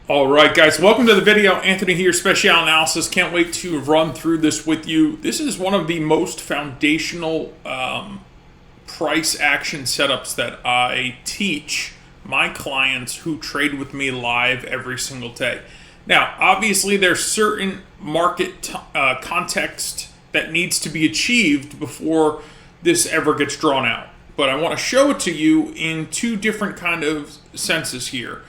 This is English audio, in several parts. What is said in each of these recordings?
All right, guys, welcome to the video. Anthony here, Special Analysis. Can't wait to run through this with you. This is one of the most foundational price action setups that I teach my clients who trade with me live every single day. Now, obviously, there's certain market context that needs to be achieved before this ever gets drawn out. But I want to show it to you in two different kind of senses here.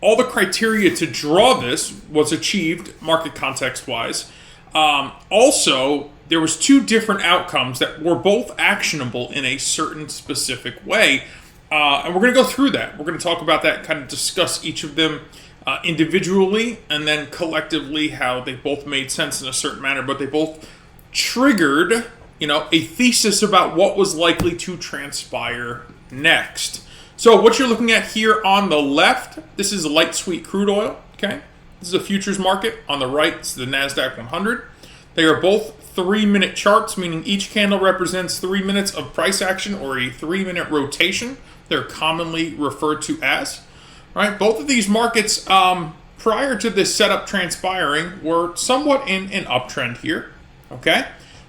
All the criteria to draw this was achieved market context wise. Also, there was two different outcomes that were both actionable in a certain specific way. And we're going to go through that. We're going to talk about that, kind of discuss each of them individually and then collectively how they both made sense in a certain manner, but they both triggered, a thesis about what was likely to transpire next. So what you're looking at here on the left, this is a light sweet crude oil, okay? This is a futures market. On the right, it's the NASDAQ 100. They are both 3-minute charts, meaning each candle represents 3 minutes of price action or a 3-minute rotation. They're commonly referred to as, right? Both of these markets, prior to this setup transpiring, were somewhat in an uptrend here, okay?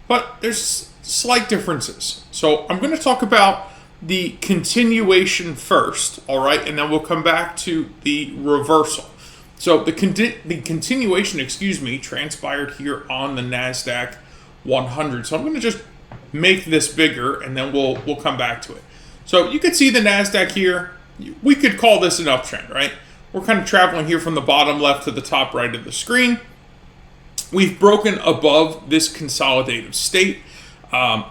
But there's slight differences. So I'm going to talk about the continuation first, all right, and then we'll come back to the reversal. So the continuation, transpired here on the NASDAQ 100. So I'm going to just make this bigger, and then we'll come back to it. So you can see the NASDAQ here. We could call this an uptrend, right? We're kind of traveling here from the bottom left to the top right of the screen. We've broken above this consolidative state.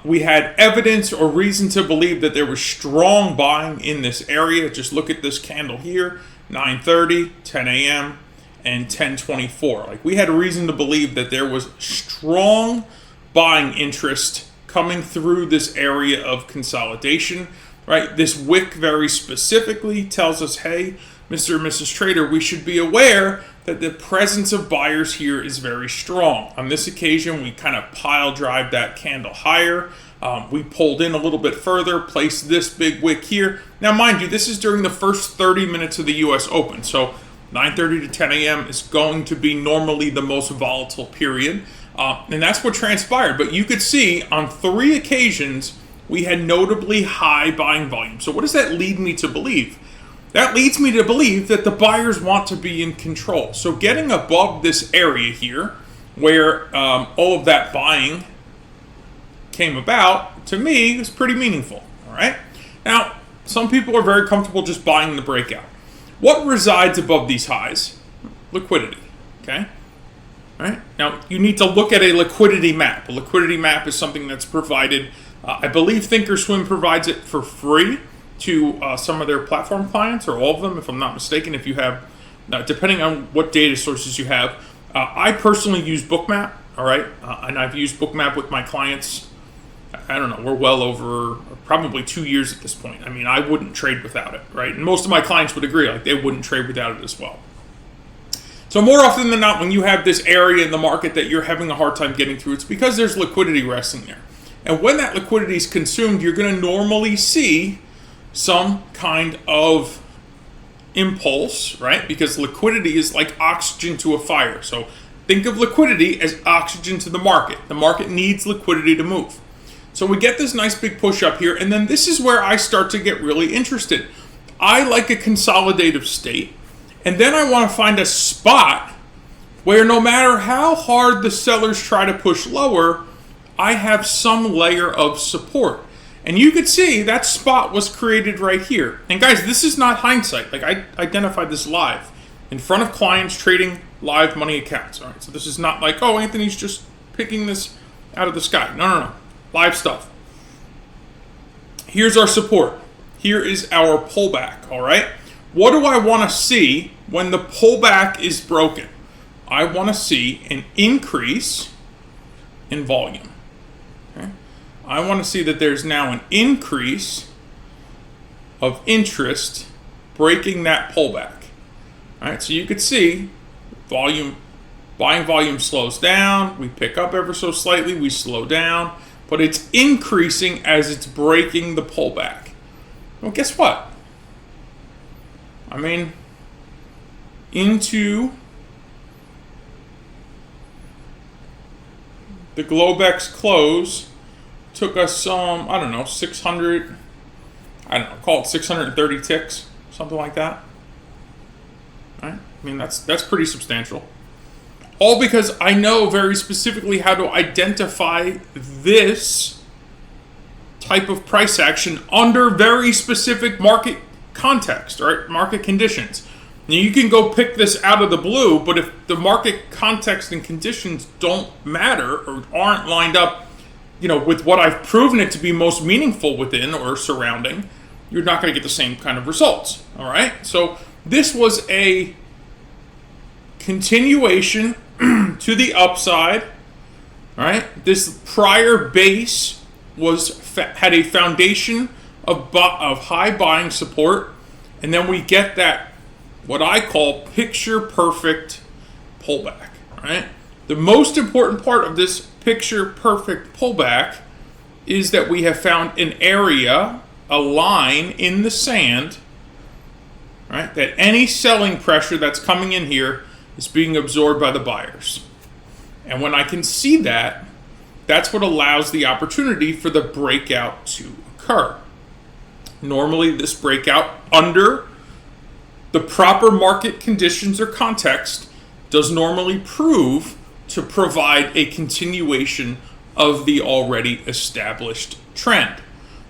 We had evidence or reason to believe that there was strong buying in this area. Just look at this candle here, 9:30, 10 a.m., and 10:24. Like, we had a reason to believe that there was strong buying interest coming through this area of consolidation, right? This wick very specifically tells us, hey, Mr. and Mrs. Trader, we should be aware that the presence of buyers here is very strong. On this occasion, we kind of pile drive that candle higher. We pulled in a little bit further, placed this big wick here. Now, mind you, this is during the first 30 minutes of the U.S. Open. So 9:30 to 10 a.m. is going to be normally the most volatile period. And that's what transpired. But you could see on 3 occasions, we had notably high buying volume. So what does that lead me to believe? That leads me to believe that the buyers want to be in control. So getting above this area here, where all of that buying came about, to me, is pretty meaningful. All right. Now, some people are very comfortable just buying the breakout. What resides above these highs? Liquidity. Okay. All right. Now, you need to look at a liquidity map. A liquidity map is something that's provided. I believe Thinkorswim provides it for free to some of their platform clients, or all of them, if I'm not mistaken. If you have, depending on what data sources you have, I personally use Bookmap, all right, and I've used Bookmap with my clients. I don't know, we're well over probably 2 years at this point. I mean, I wouldn't trade without it, right? And most of my clients would agree, like, they wouldn't trade without it as well. So more often than not, when you have this area in the market that you're having a hard time getting through, it's because there's liquidity resting there. And when that liquidity is consumed, you're going to normally see some kind of impulse, right? Because liquidity is like oxygen to a fire. So think of liquidity as oxygen to the market. The market needs liquidity to move. So we get this nice big push up here, and then this is where I start to get really interested. I like a consolidative state, and then I want to find a spot where no matter how hard the sellers try to push lower, I have some layer of support. And you could see that spot was created right here. And guys, this is not hindsight. Like, I identified this live in front of clients trading live money accounts. All right, so this is not like, oh, Anthony's just picking this out of the sky. No. Live stuff. Here's our support. Here is our pullback, all right? What do I want to see when the pullback is broken? I want to see an increase in volume. Okay? I want to see that there's now an increase of interest breaking that pullback. All right, so you could see volume, buying volume slows down. We pick up ever so slightly. We slow down, but it's increasing as it's breaking the pullback. Well, guess what? I mean, into the Globex close. Took us some, I don't know, 600, I don't know, call it 630 ticks, something like that. Right? I mean, that's pretty substantial. All because I know very specifically how to identify this type of price action under very specific market context, right? Market conditions. Now, you can go pick this out of the blue, but if the market context and conditions don't matter or aren't lined up, with what I've proven it to be most meaningful within or surrounding, you're not going to get the same kind of results. All right. So this was a continuation to the upside. All right. This prior base had a foundation of high buying support, and then we get that what I call picture perfect pullback. All right. The most important part of this picture perfect pullback is that we have found an area, a line in the sand, right? That any selling pressure that's coming in here is being absorbed by the buyers. And when I can see that, that's what allows the opportunity for the breakout to occur. Normally, this breakout under the proper market conditions or context does normally prove to provide a continuation of the already established trend.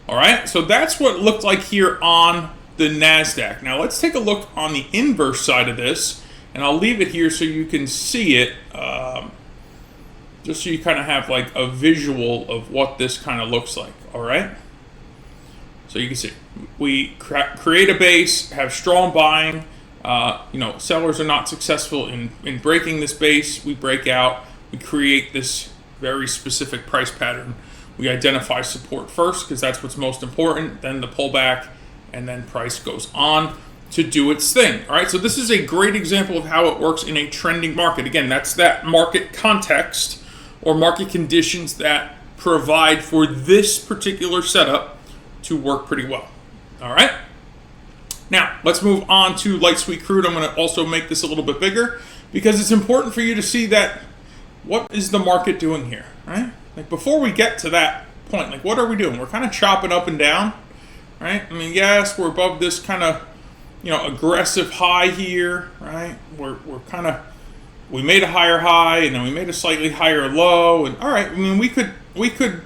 All right, so that's what it looked like here on the NASDAQ. Now let's take a look on the inverse side of this, and I'll leave it here so you can see it, just so you kind of have like a visual of what this kind of looks like. All right, so you can see we create a base, have strong buying. Sellers are not successful in breaking this base. We break out, we create this very specific price pattern. We identify support first because that's what's most important, then the pullback, and then price goes on to do its thing. All right, so this is a great example of how it works in a trending market. Again, that's that market context or market conditions that provide for this particular setup to work pretty well. All right. Now, let's move on to light sweet crude. I'm going to also make this a little bit bigger because it's important for you to see that what is the market doing here, right? Like before we get to that point, like what are we doing? We're kind of chopping up and down, right? I mean, yes, we're above this kind of, aggressive high here, right? We're kind of, we made a higher high and then we made a slightly higher low. And all right, I mean, we could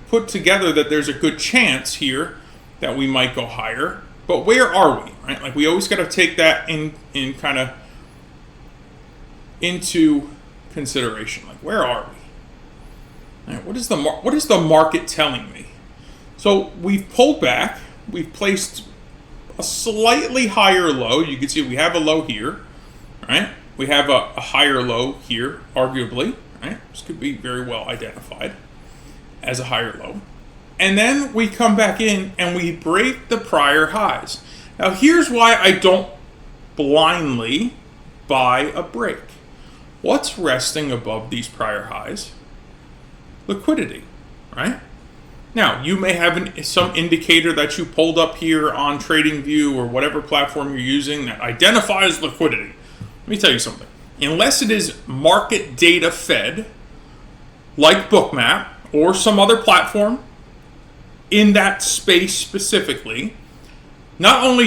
put together that there's a good chance here that we might go higher. But where are we, right? Like we always got to take that in kind of into consideration. Like where are we? Right, what is the market telling me? So we've pulled back. We've placed a slightly higher low. You can see we have a low here, right? We have a higher low here, arguably, right? This could be very well identified as a higher low. And then we come back in and we break the prior highs. Now here's why I don't blindly buy a break. What's resting above these prior highs? Liquidity, right? Now you may have some indicator that you pulled up here on TradingView or whatever platform you're using that identifies liquidity. Let me tell you something. Unless it is market data fed, like Bookmap or some other platform, in that space specifically, not only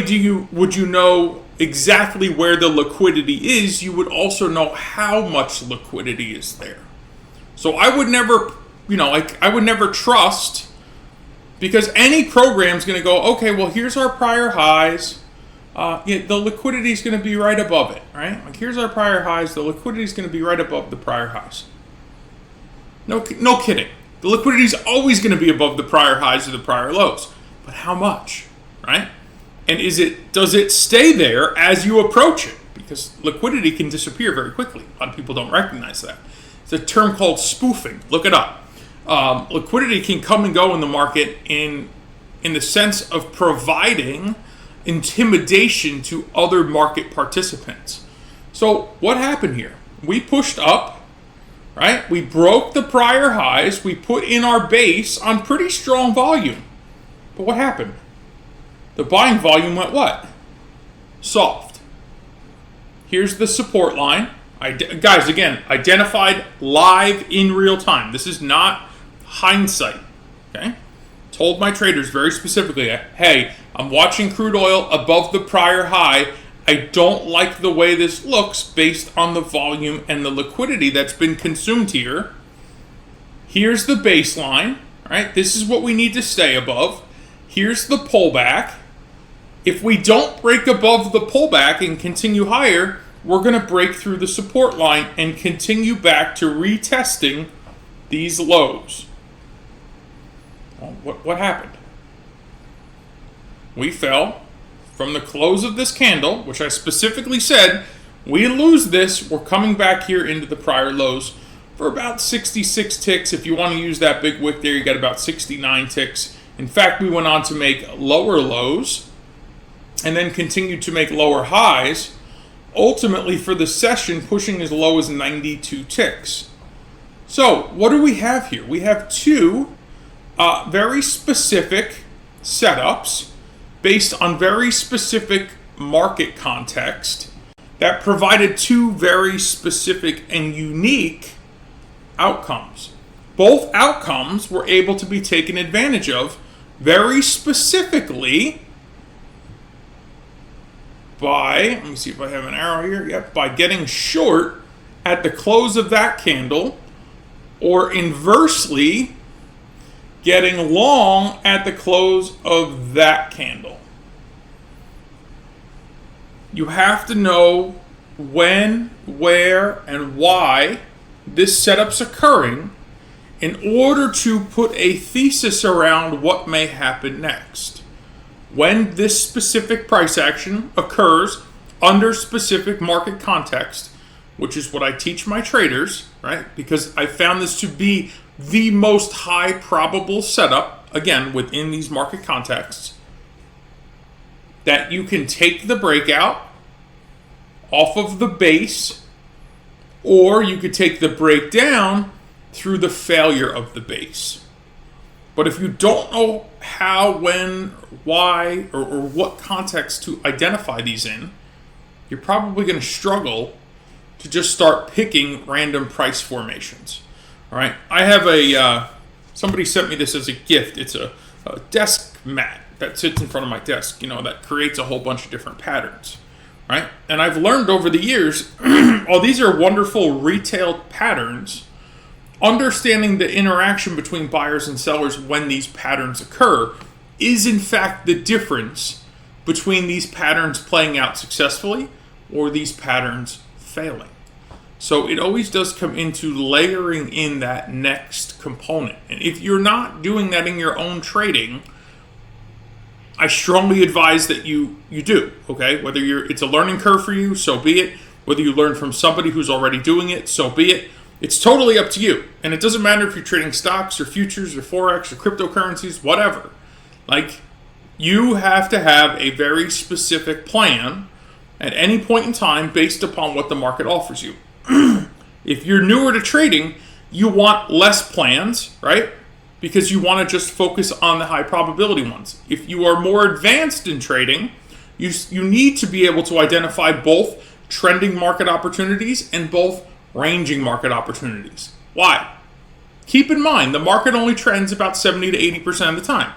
would you know exactly where the liquidity is, you would also know how much liquidity is there. So I would never, I would never trust, because any program is going to go, okay, well, here's our prior highs. The liquidity is going to be right above it, right? Like here's our prior highs. The liquidity is going to be right above the prior highs. No kidding. The liquidity is always going to be above the prior highs or the prior lows. But how much, right? And does it stay there as you approach it? Because liquidity can disappear very quickly. A lot of people don't recognize that. It's a term called spoofing. Look it up. Liquidity can come and go in the market in the sense of providing intimidation to other market participants. So what happened here? We pushed up. Right? We broke the prior highs. We put in our base on pretty strong volume. But what happened? The buying volume went what? Soft. Here's the support line. Guys, again, identified live in real time. This is not hindsight. Okay? Told my traders very specifically, hey, I'm watching crude oil above the prior high. I don't like the way this looks based on the volume and the liquidity that's been consumed here. Here's the baseline. Right? This is what we need to stay above. Here's the pullback. If we don't break above the pullback and continue higher, we're going to break through the support line and continue back to retesting these lows. Well, what happened? We fell from the close of this candle, which I specifically said, we lose this, we're coming back here into the prior lows for about 66 ticks. If you want to use that big wick there, you got about 69 ticks. In fact, we went on to make lower lows and then continued to make lower highs, ultimately for the session pushing as low as 92 ticks. So what do we have here? We have two very specific setups based on very specific market context that provided two very specific and unique outcomes. Both outcomes were able to be taken advantage of very specifically by, let me see if I have an arrow here, yep, by getting short at the close of that candle, or inversely getting long at the close of that candle. You have to know when, where, and why this setup's occurring in order to put a thesis around what may happen next. When this specific price action occurs under specific market context, which is what I teach my traders, right? Because I found this to be the most high probable setup, again, within these market contexts, that you can take the breakout off of the base, or you could take the breakdown through the failure of the base. But if you don't know how, when, why, or what context to identify these in, you're probably going to struggle to just start picking random price formations. All right, I have somebody sent me this as a gift. It's a desk mat that sits in front of my desk, that creates a whole bunch of different patterns, right? And I've learned over the years, while these are wonderful retail patterns, understanding the interaction between buyers and sellers when these patterns occur is in fact the difference between these patterns playing out successfully or these patterns failing. So it always does come into layering in that next component. And if you're not doing that in your own trading, I strongly advise that you do, okay? Whether it's a learning curve for you, so be it. Whether you learn from somebody who's already doing it, so be it. It's totally up to you. And it doesn't matter if you're trading stocks or futures or Forex or cryptocurrencies, whatever. Like, you have to have a very specific plan at any point in time based upon what the market offers you. If you're newer to trading, you want less plans, right? Because you want to just focus on the high probability ones. If you are more advanced in trading, you need to be able to identify both trending market opportunities and both ranging market opportunities. Why? Keep in mind, the market only trends about 70 to 80% of the time.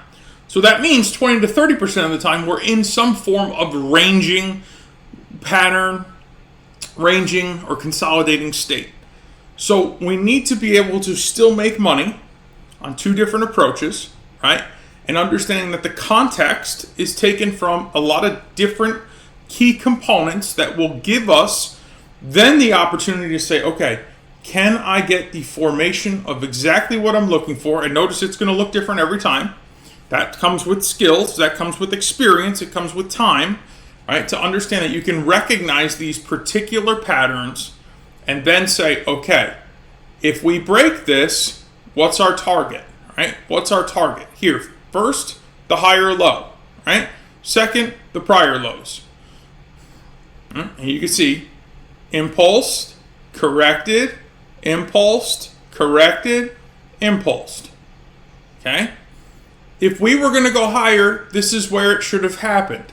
So that means 20 to 30% of the time we're in some form of ranging pattern, ranging or consolidating state. So we need to be able to still make money on two different approaches, right? And understanding that the context is taken from a lot of different key components that will give us then the opportunity to say, okay, can I get the formation of exactly what I'm looking for? And notice it's going to look different every time. That comes with skills, that comes with experience, it comes with time, right? To understand that you can recognize these particular patterns and then say, okay, if we break this, what's our target, right? What's our target? Here, first, the higher low, right? Second, the prior lows. And you can see impulsed, corrected, impulsed, corrected, impulsed. Okay? If we were going to go higher, this is where it should have happened.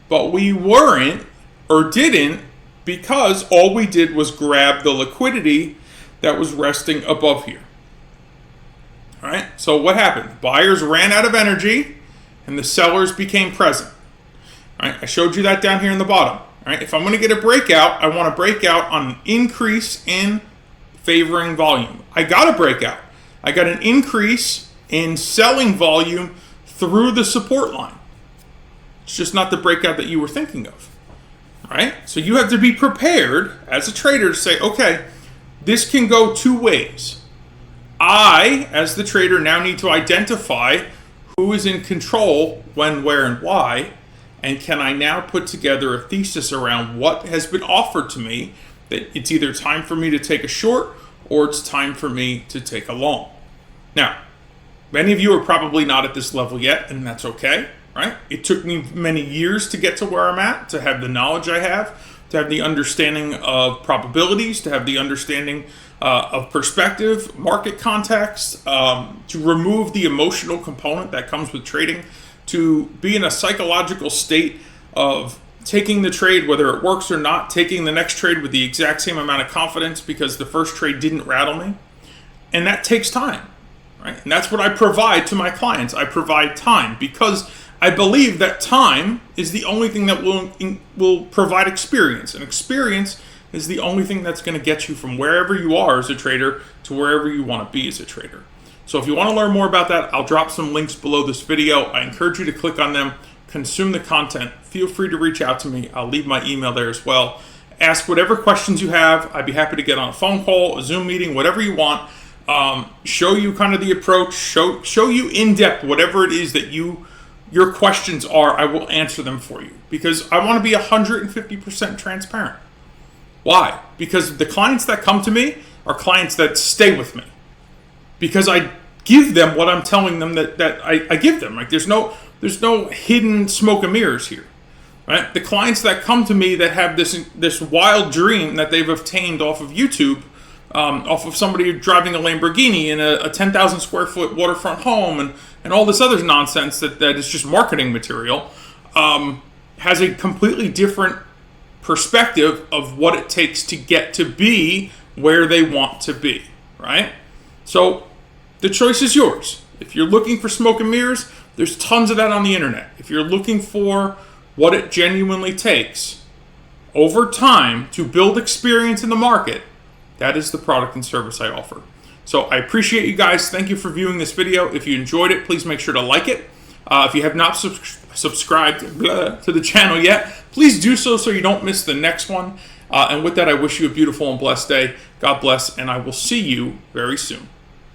But we weren't or didn't because all we did was grab the liquidity that was resting above here. All right, so what happened? Buyers ran out of energy and the sellers became present. All right, I showed you that down here in the bottom. All right, if I'm going to get a breakout, I want to break out on an increase in favoring volume. I got a breakout. I got an increase in selling volume through the support line. It's just not the breakout that you were thinking of. All right, so you have to be prepared as a trader to say, okay, this can go two ways. I, as the trader, now need to identify who is in control, when, where, and why, and can I now put together a thesis around what has been offered to me, that it's either time for me to take a short or it's time for me to take a long. Now, many of you are probably not at this level yet, and that's okay, right? It took me many years to get to where I'm at, to have the knowledge I have, to have the understanding of probabilities, to have the understanding of perspective, market context, to remove the emotional component that comes with trading, to be in a psychological state of taking the trade, whether it works or not, taking the next trade with the exact same amount of confidence because the first trade didn't rattle me. And that takes time, right? And that's what I provide to my clients. I provide time because I believe that time is the only thing that will provide experience. And experience is the only thing that's going to get you from wherever you are as a trader to wherever you want to be as a trader. So if you want to learn more about that, I'll drop some links below this video. I encourage you to click on them, consume the content. Feel free to reach out to me. I'll leave my email there as well. Ask whatever questions you have. I'd be happy to get on a phone call, a Zoom meeting, whatever you want. Show you kind of the approach, show you in depth whatever it is that your questions are. I will answer them for you because I want to be 150% transparent. Why? Because the clients that come to me are clients that stay with me because I give them what I'm telling them that I give them. Like there's no hidden smoke and mirrors here, right? The clients that come to me that have this wild dream that they've obtained off of YouTube, off of somebody driving a Lamborghini in a 10,000 square foot waterfront home and all this other nonsense that is just marketing material, has a completely different perspective of what it takes to get to be where they want to be, right? So the choice is yours. If you're looking for smoke and mirrors, there's tons of that on the internet. If you're looking for what it genuinely takes over time to build experience in the market, that is the product and service I offer. So I appreciate you guys. Thank you for viewing this video. If you enjoyed it, please make sure to like it. If you have not subscribed to the channel yet, please do so you don't miss the next one. And with that, I wish you a beautiful and blessed day. God bless, and I will see you very soon.